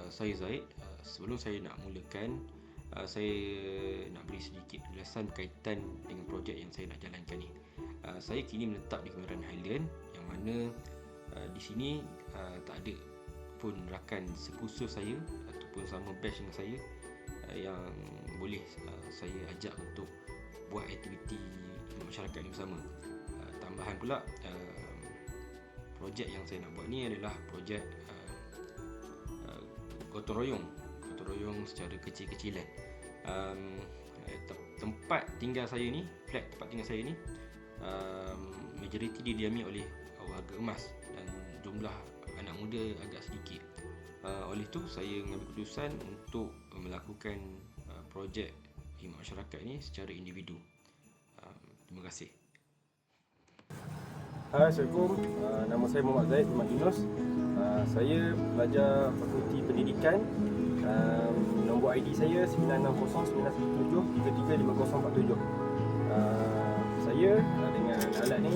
Saya Zaid. Sebelum saya nak mulakan, saya nak beri sedikit ulasan berkaitan dengan projek yang saya nak jalankan ni. Saya kini menetap di Kemaran Highland, yang mana di sini tak ada pun rakan sekursus saya ataupun sama batch dengan saya yang boleh saya ajak untuk buat aktiviti masyarakat ni bersama. Tambahan pula, projek yang saya nak buat ni adalah projek gotong royong secara kecil-kecilan. Tempat tinggal saya ni, tempat tinggal saya ni, majoriti didiami oleh warga emas dan jumlah anak muda agak sedikit. Oleh itu saya mengambil keputusan untuk melakukan projek khidmat masyarakat ni secara individu. Terima kasih. Hai, Assalamualaikum. Nama saya Muhammad Zaid Muhammad Yunus. Saya pelajar Fakulti Pendidikan. Nombor ID saya 960917335047. Saya dengan alat ni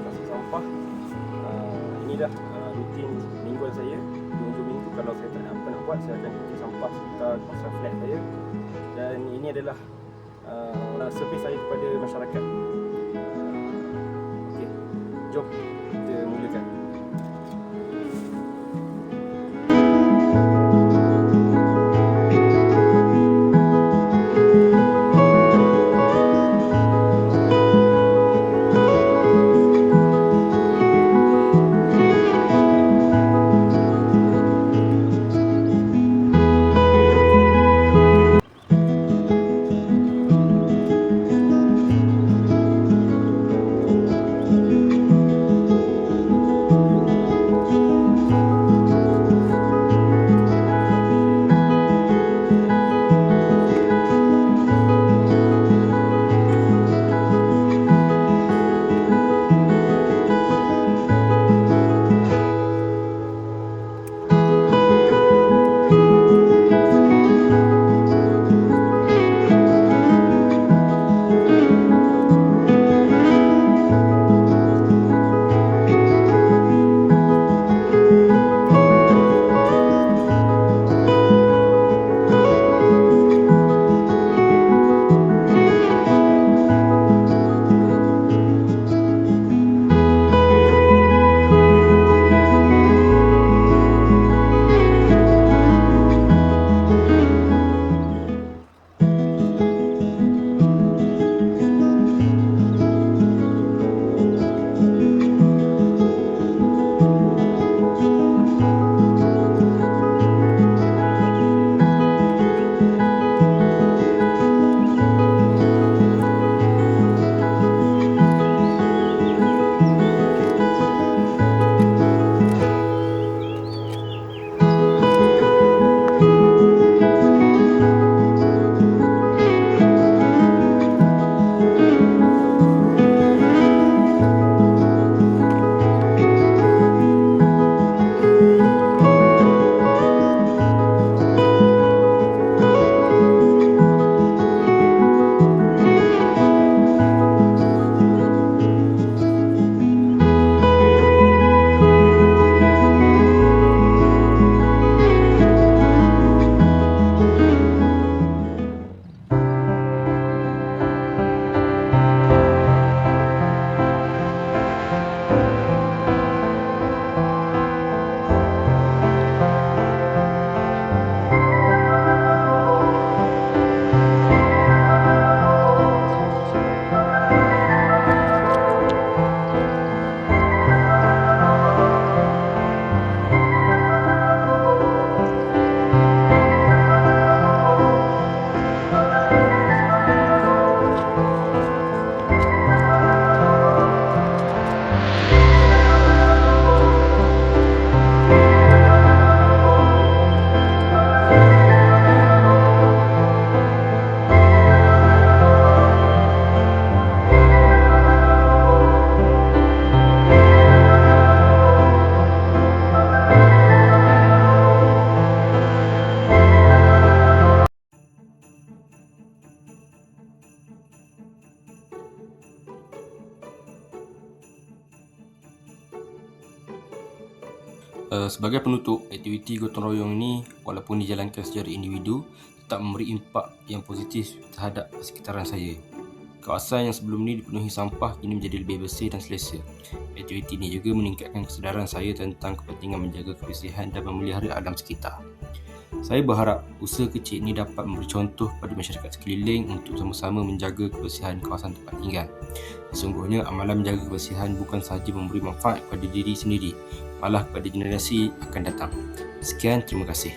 pasang sampah. Inilah rutin mingguan saya. Di hujung minggu kalau saya tak ada apa nak buat, saya akan cuci sampah sekitar kawasan flat saya. Dan ini adalah servis saya kepada masyarakat. Okey, jom kita mulakan. Sebagai penutup, aktiviti gotong royong ini walaupun dijalankan secara individu tetap memberi impak yang positif terhadap sekitaran saya. Kawasan yang sebelum ini dipenuhi sampah kini menjadi lebih bersih dan selesa. Aktiviti ini juga meningkatkan kesedaran saya tentang kepentingan menjaga kebersihan dan memelihara alam sekitar. Saya berharap usaha kecil ini dapat memberi contoh kepada masyarakat sekeliling untuk sama-sama menjaga kebersihan kawasan tempat tinggal. Sesungguhnya amalan menjaga kebersihan bukan sahaja memberi manfaat kepada diri sendiri, malah kepada generasi akan datang. Sekian, terima kasih.